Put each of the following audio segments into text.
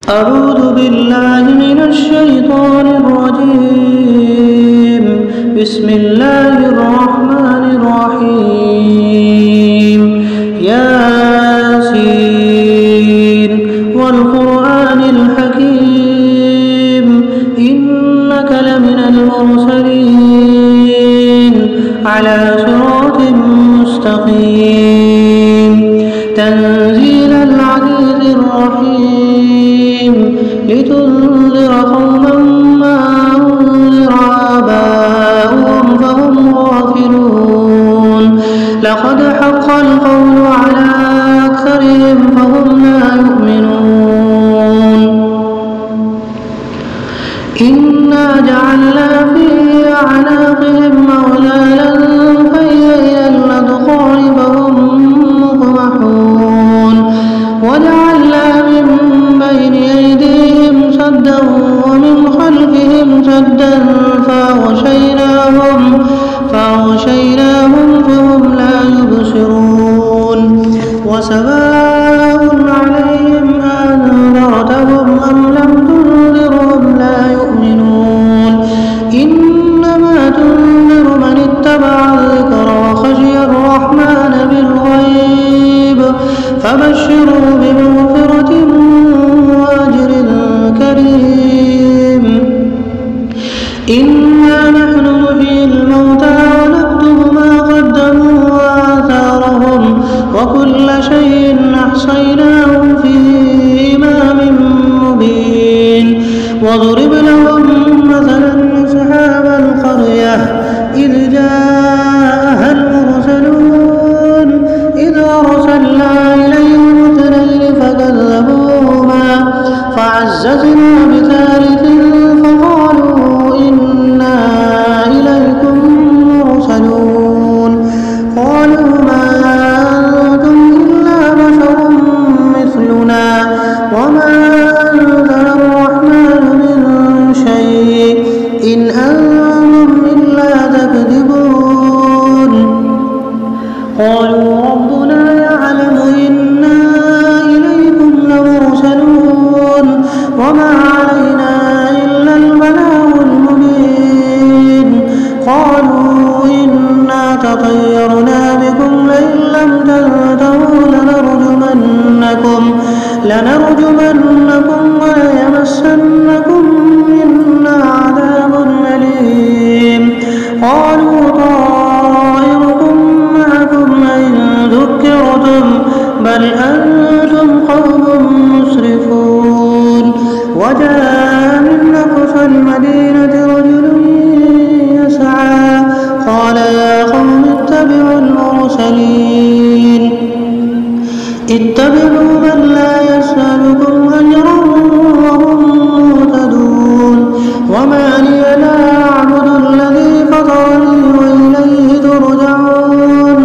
أعوذ بالله من الشيطان الرجيم. بسم الله الرحمن الرحيم. ياسين والقرآن الحكيم إنك لمن المرسلين على صراط مستقيم تنزيل العزيز الرحيم لتنذر قوما ما أنذر آباؤهم فهم غافلون. لقد حق القول على أكثرهم فهم لا يؤمنون. إنا جعلنا في أعناقهم أغلالا فهي إلى الأذقان فهم مقمحون. وجعلنا من بين أيديهم سدا ومن خلفهم سدا فأغشيناهم فهم لا يبصرون. وسواء عليهم أنذرتهم أم لم تنذرهم لا يؤمنون. إنما تنذر من اتبع الذكر وخشي الرحمن بالغيب فبشروا بمغفرة وأجر كريم. إنا نحن نحيي الموتى ونكتب ما قدموا وآثارهم وكل شيء أحصيناه في إمام مبين. واضرب لهم مثلا أصحاب القرية إذ جاءها المرسلون إذ أرسلنا إليهم اثنين فكذبوهما فعززنا بثالث فقالوا إنا إليكم مرسلون. قالوا ما أنتم إلا بشر مثلنا وما أنزل الرحمن من شيء إن أنتم إلا تكذبون. قالوا ربنا يعلم إنا إليكم لمرسلون وما علينا إلا البلاغ المبين. قالوا إنا تطيرنا بكم لئن لم تنتهوا لنرجمنكم وليمسنكم منا عذاب أليم. قالوا طائركم معكم إن ذكرتم بل أنتم قوم مسرفون. وجاء من أقصى المدينة رجل يسعى قال يا قوم اتبعوا المرسلين اتبعوا من لا يسألكم أجرا وهم مهتدون. وما لي لا أعبد الذي فطرني وإليه ترجعون.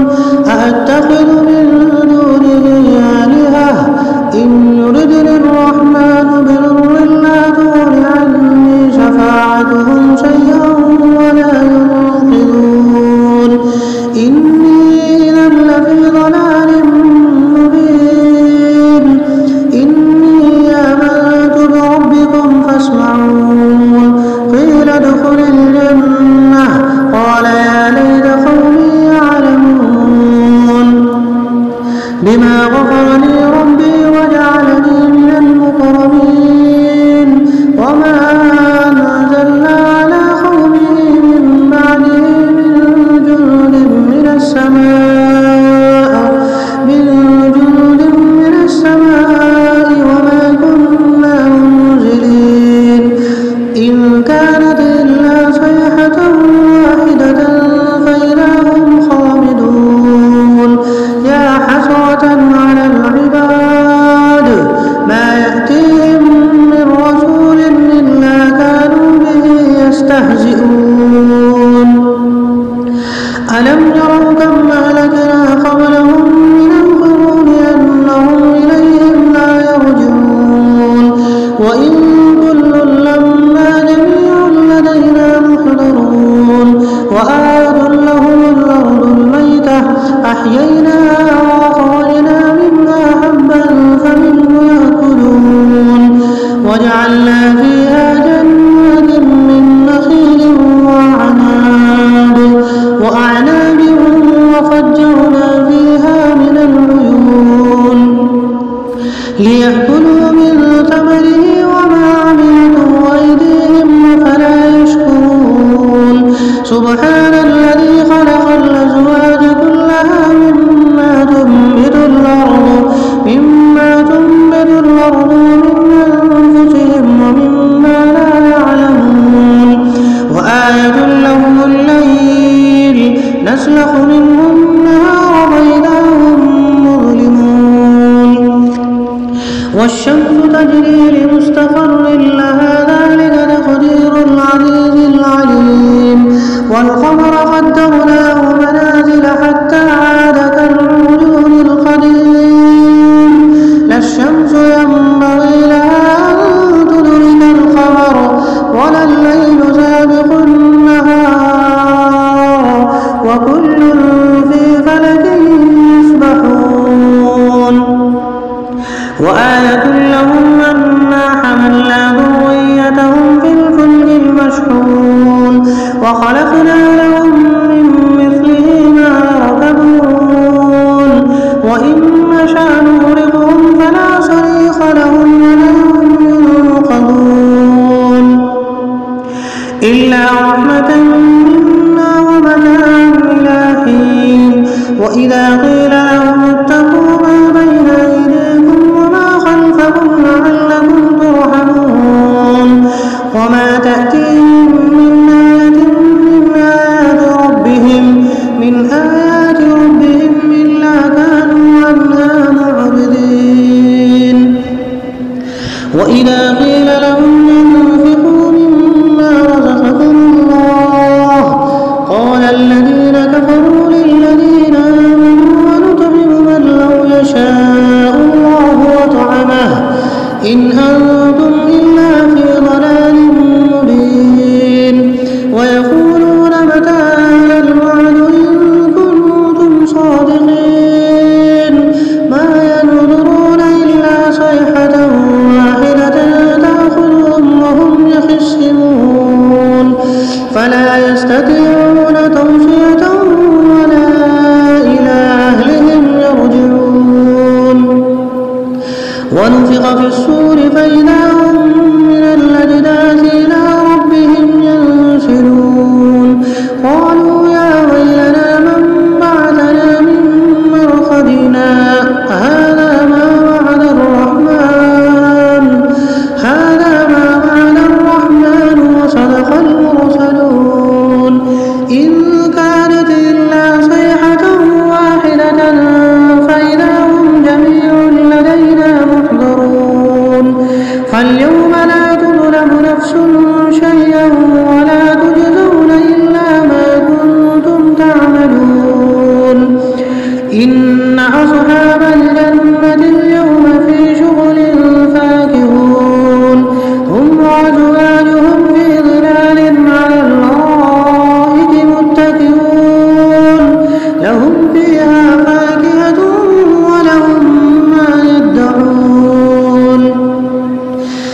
أأتخذ من دونه آلهة إن يردني الرحمن بضر لا تغن عني شفاعتهم شيئا ولا ينقذون. إني إذا لفي ضلال مبين. إني آمنت بربكم فاسمعون. قيل ادخل الجنة قال يا ليت قومي يعلمون بما غفر لي ربي وجعلني من المكرمين. وما أنزلنا على قومه من بعده من جند من السماء وما كنا منزلين. إن كانت إلا صيحة واحدة فإذا هم خامدون. يا حسرة على العباد ما يأتيهم من رسول إلا كانوا به يستهزئون. ألم يروا كم أهلكنا قبلهم من القرون أنهم إليهم لا يرجعون. وإن كل لما جميع لدينا محضرون. وآية لهم الأرض الميتة أحييناها وأخرجنا منها حبا فمنه يأكلون. وجعلنا فيها جنات من نخيل وأعناب وفجرنا فيها من العيون ليأكلوا من ثمره وما عملته أيديهم أفلا يشكرون سبحان الذي خلق الأزواج كلها مما تنبت الأرض ومن أنفسهم ومما لا يعلمون وآية لهم الليل نسلخ منه النهار فإذا هم مظلمون والشمس تجري لمستقر لها ذلك تقدير العزيز العليم والقمر قدرناه منازل حتى عاد كالعرجون القديم لا الشمس ينبغي لها أن تدرك القمر ولا الليل سابق النهار وكل في فلك يسبحون وآية لهم أنا حملنا ذريتهم في الفلك المشحون وخلقنا لهم من مثله ما يركبون وإن نشأ نغرقهم فلا صريخ لهم ولا هم ينقذون إلا رحمة منا ومتاعا إلى حين وإذا قيل لهم اتقوا ما بين أيديكم وما خلفكم لعلكم ترحمون وما تأتيهم من آيات ربهم إلا كانوا عنها معرضين وإذا قيل لهم انفقوا مما رزقكم الله قال الذين كفروا للذين آمنوا ونطعم من لو يشاء الله وطعمه إن أنتم إلا في ضلال مبين ويقولون متى هذا الوعد إن كنتم صادقين ما ينظرون إلا صيحة واحدة تأخذهم وهم يخصمون فلا يستطيعون توصية ولا إلى أهلهم يرجعون ونفخ في الصور فإذا هم من الأجداث إلى ربهم ينسلون قالوا يا ويلنا من بعثنا من مرقدنا هذا ما وعد الرحمن وصدق المرسلون إن كانت إلا صيحة واحدة فإذا هم جميع لدينا محضرون فاليوم لا تظلم نفس شيئا ولا تجزون إلا ما كنتم تعملون إن أصحاب الجنة اليوم في شغل فاكهون هم وأزواجهم في ظلال على الأرائك متكئون لهم فيها فاكهة ولهم ما يدعون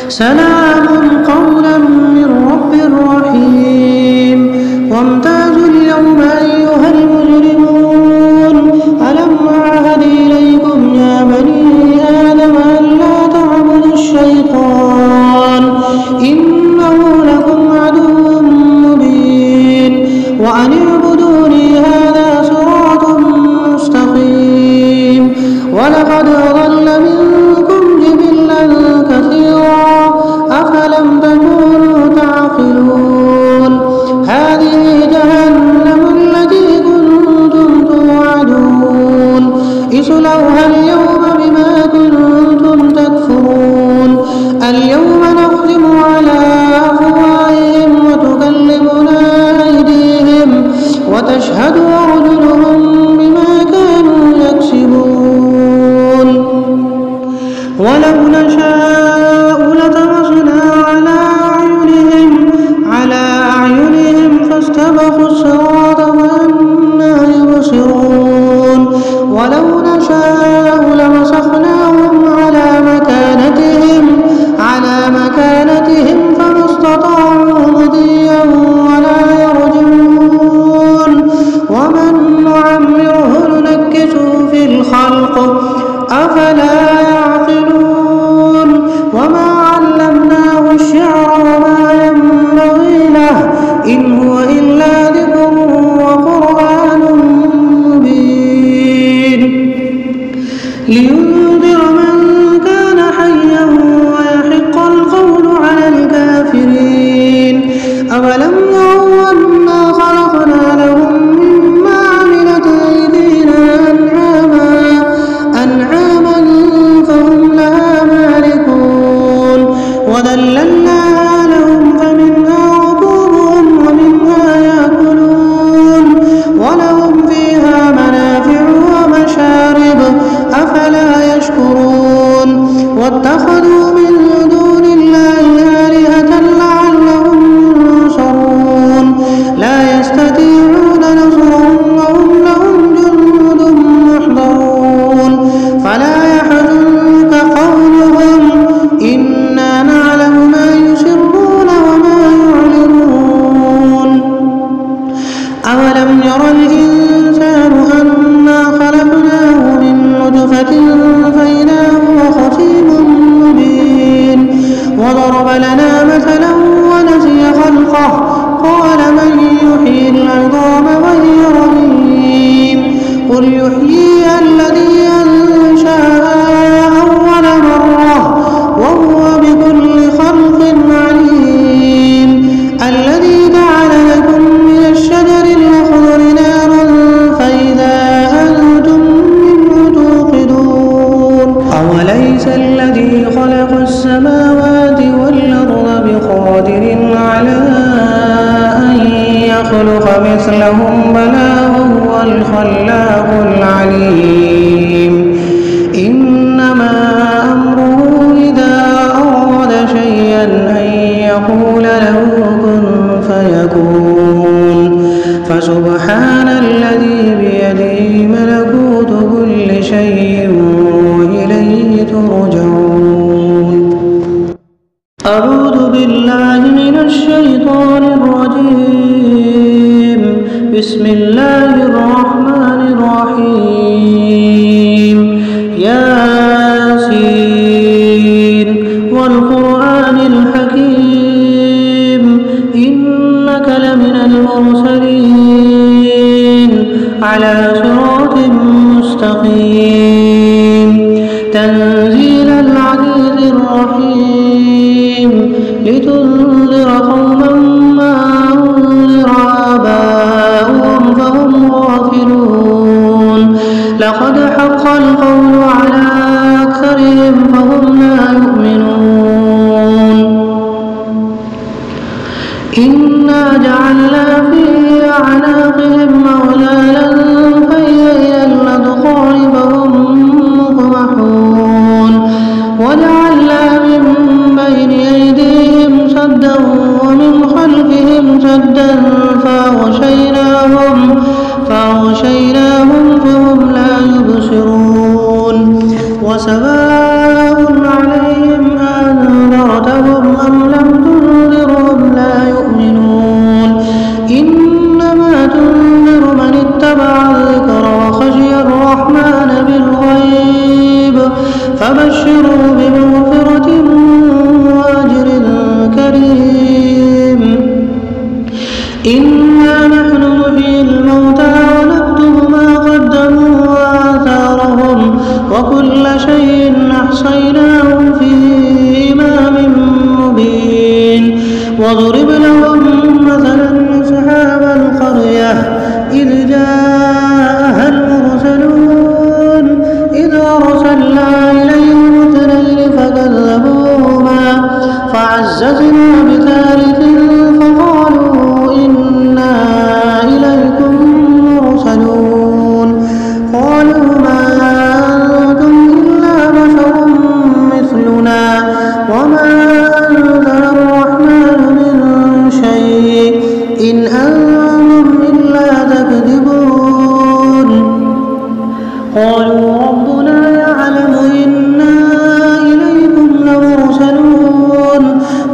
سلام قولا من رب رحيم وامتازوا اليوم أيها المجرمون ألم أعهد إليكم يا بني آدم ألا تعبدوا الشيطان إنه لكم عدو مبين وأن اعبدوني هذا صراط مستقيم ولقد أضل منكم جبلا كثيرا أفلم تكونوا تعقلون هذه جهنم التي كنتم توعدون اصلوها اليوم بما كنتم تكفرون اليوم نختم على وذللناها لهم فمنها ركوبهم ومنها يأكلون ولهم فيها منافع ومشارب أفلا يشكرون واتخذوا من دون الله آلهة لعلهم ينصرون لا يستطيعون نصرهم وهم لهم جند محضرون فلا يحزنك قولهم إنا نعلم ما يسرون وما يعلنون أولم ير الإنسان أنا خلقناه من نطفة فإذا هو خصيم مبين وضرب لنا مثلا ونسي خلقه قال من يحيي العظام وهي رميم قل يحييها الذي أنشأها أول مرة وهو بكل خلق عليم الذي جعل لكم من الشجر الأخضر نارا فإذا أنتم منه توقدون أوليس الذي خلق السماوات والأرض بقادر على أن يخلق مثلهم بلى وهو الخلاق العليم إنما أمره إذا أراد شيئا أن يقول له كن فيكون فسبحان الذي بيده ملكوت كل شيء وإليه ترجعون أعوذ بالله من الشيطان الرجيم بسم الله الرحمن الرحيم ياسين والقرآن الحكيم إنك لمن المرسلين على صراط مستقيم تنزيل العزيز الرحيم لتنذر قوما ما أنذر آباؤهم فهم غافلون لقد حق القول على أكثرهم فهم لا يؤمنون إنا جعلنا في أعناقهم أغلالا فهي إلى الأذقان فهم مقمحون وجعلنا من بين أيديهم سدا ومن خلفهم سدا فأغشيناهم فهم لا يبصرون وسواء عليهم أنذرتهم أم لم تنذرهم لا يؤمنون إنما تنذر من اتبع الذكر وخشي الرحمن بالغيب فبشروا بمغفرة وأجر كريم إنا نحن نحيي الموتى ونكتب ما قدموا وآثارهم وكل شيء أحصيناه في إمام مبين واضرب لهم مثلا أصحاب القرية إذ جاءها المرسلون إذ أرسلنا إليهم اثنين فكذبوهما فعززنا بثالث فقالوا إنا إليكم مرسلون قالوا ما أنتم إلا بشر مثلنا وما أنزل الرحمن من شيء إن أنتم إلا تكذبون قالوا ربنا يعلم إنا إليكم لمرسلون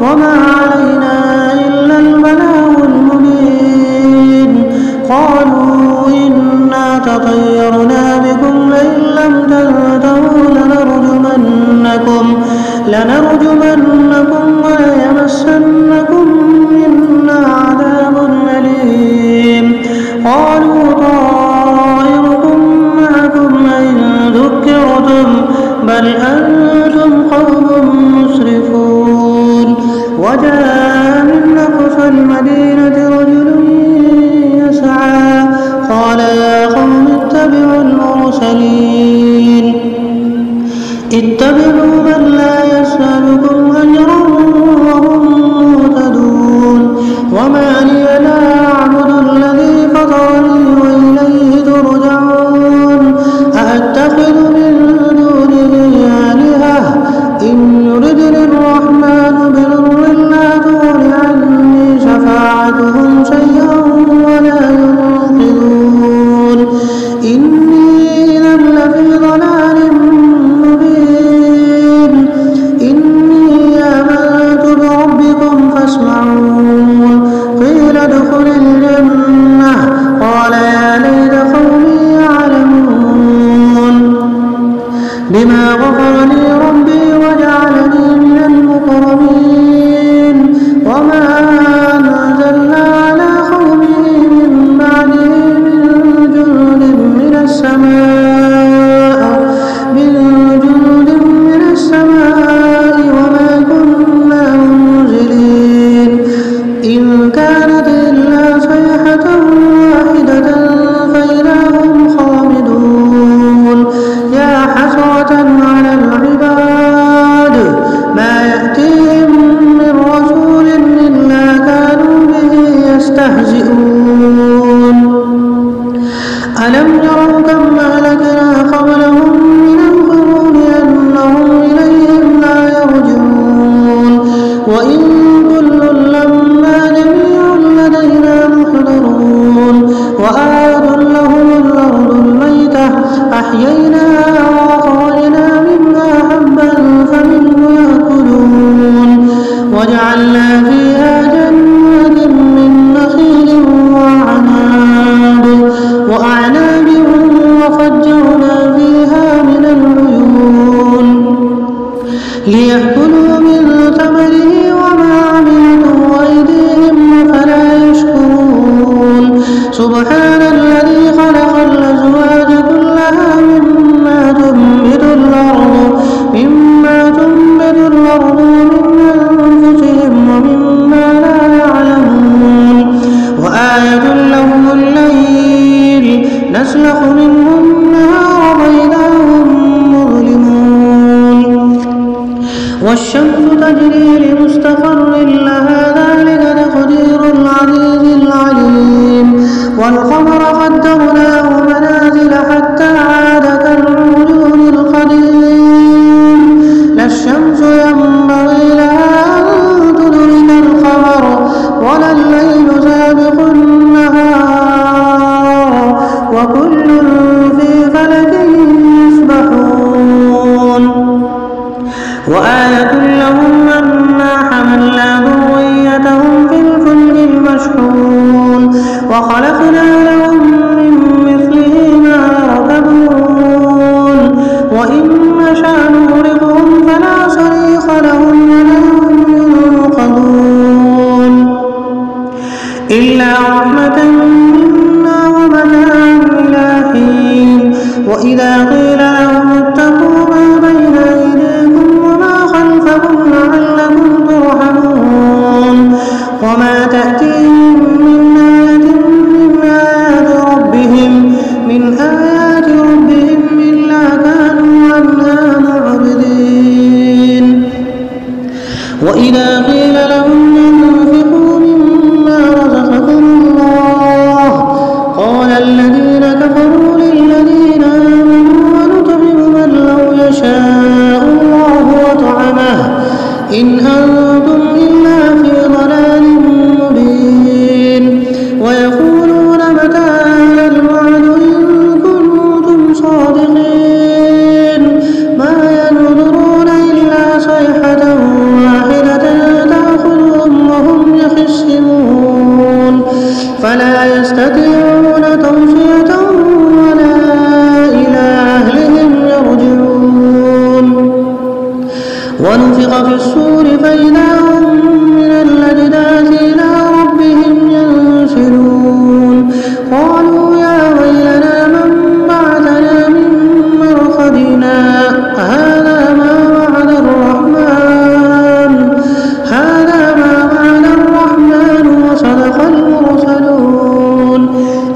وما علينا إلا البلاغ المبين قالوا إنا تطيرنا بكم لئن لم تنتهوا لنرجمنكم وليمسنكم منا عذاب أليم قالوا طائركم معكم إن ذكرتم بل أنتم قوم مسرفون وجاء من أقصى المدينة رجل يسعى قال يا قوم اتبعوا المرسلين اتبعوا من لا يسألكم أجرا وإن كل لما جميع لدينا محضرون وآية لهم الأرض الميتة أحييناها وأخرجنا منها حبا فمنه يأكلون وجعلنا فيها جنات من نخيل وأعناب وفجرنا فيها من العيون ليأكلوا من ثمره وما عملته أيديهم فلا يشكرون سبحان الذي خلق الأزواج كلها مما تنبت الأرض من أنفسهم ومما لا يعلمون وآية لهم الليل نسلخ منه النهار فإذا هم مظلمون والشمس تجري لمستقر لها ذلك تقدير العزيز العليم والقمر قدرناه منازل حتى عاد كالعرجون القديم لا الشمس ينبغي لها أن تدرك القمر ولا الليل سابق النهار وكل في فلك يسبحون وآية لهم أنا حملنا ذريتهم في الفلك المشحون وخلقنا لهم من مثله ما يركبون وإن نشأ نغرقهم فلا صريخ لهم ولا هم ينقذون إلا رحمة منا ومتاعا إلى حين وإذا قيل لهم اتقوا ما بين أيديكم وما خلفكم لعلكم ترحمون وما تأتيهم من آيات ربهم إلا كانوا عنها معرضين وإذا قيل لهم انفقوا مما رزقكم الله قال الذين كفروا للذين آمنوا ونطعم من لو يشاء الله وطعمه إن أنتم إلا في ضلال مبين ويقولون متى هذا الوعد إن كنتم صادقين ما ينظرون إلا صيحة واحدة تأخذهم وهم يخصمون فلا يستطيعون توصية ولا إلى أهلهم يرجعون ونفخ في الصور فإذا هم من الأجداث إلى ربهم ينسلون قالوا يا ويلنا من بعثنا من مرقدنا هذا ما وعد الرحمن وصدق المرسلون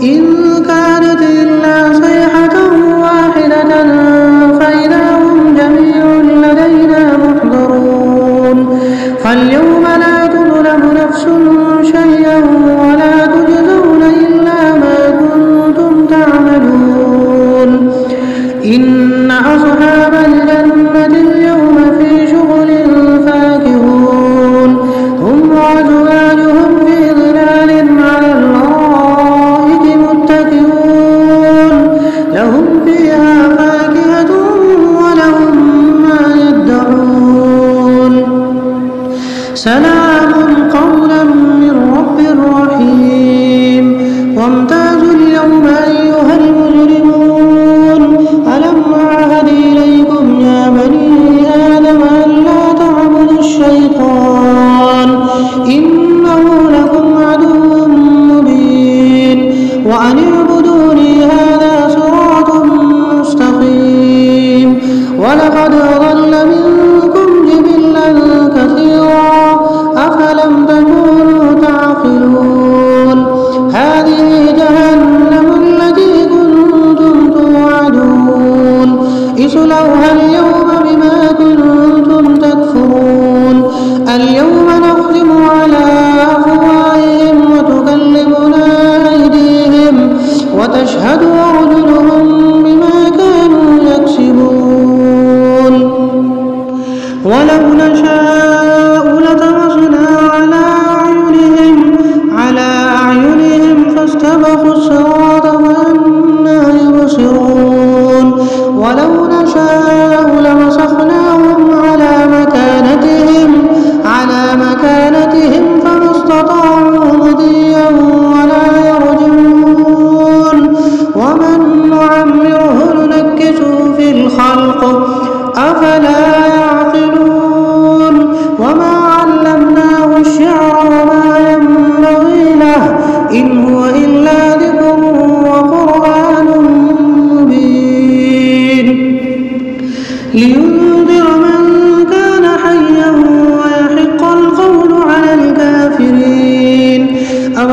إن كانت إلا صيحة واحدة فإذا هم جميع لدينا محضرون فاليوم لا تظلم نفس شيئا ولا تجزون إلا ما كنتم تعملون إن أصحاب الجنة اليوم في شغل فاكهون هم وأزواجهم في ظلال على الأرائك متكئون لهم فيها فاكهة ولهم ما يدعون سلام قولا من رب رحيم وامتازوا اليوم أيها المجرمون ألم أعهد إليكم يا بني آدم ألا تعبدوا الشيطان إنه لكم عدو مبين وأن اعبدوني هذا صراط مستقيم ولقد أضل منكم جبلا كثيرا أفلم تكونوا تعقلون هذه جهنم التي كنتم توعدون اصلوها اليوم بما كنتم تكفرون اليوم نختم على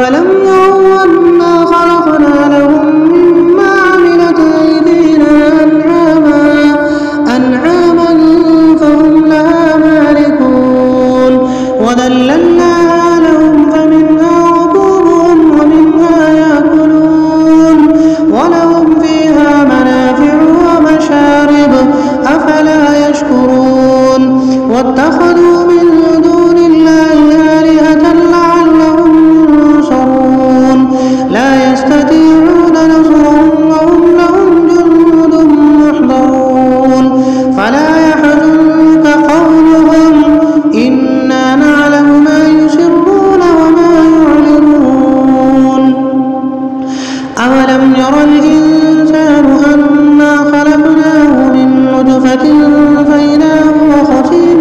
أولم يروا أنا خلقنا لهم مما عملت أيدينا أنعاما فهم لها مالكون وذللناها لهم فمنها ركوبهم ومنها يأكلون ولهم فيها منافع ومشارب أفلا يشكرون واتخذوا من دون الله آلهة لعلهم ينصرون لا يستطيعون نصرهم وهم لهم جند محضرون فلا يحزنك قولهم إنا نعلم ما يسرون وما يعلنون أولم ير الإنسان أنا خلقناه من نطفة فإذا هو خصيم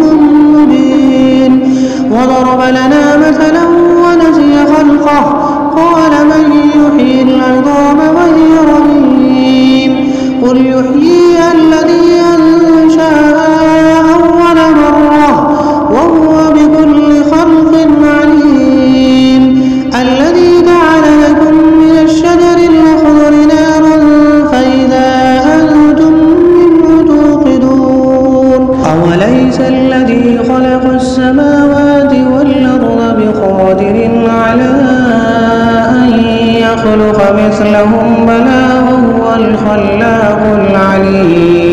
مبين وضرب لنا مثلا ونسي خلقه قال من يحيي العظام وهي رميم قل يحييها الذي أنشأها أول مرة وهو بكل خلق عليم الذي جعل لكم من الشجر الأخضر نارا فإذا أنتم منه توقدون أوليس الذي خلق السماوات والأرض بقادر على أن يخلق مثلهم بلى وهو الخلاق العليم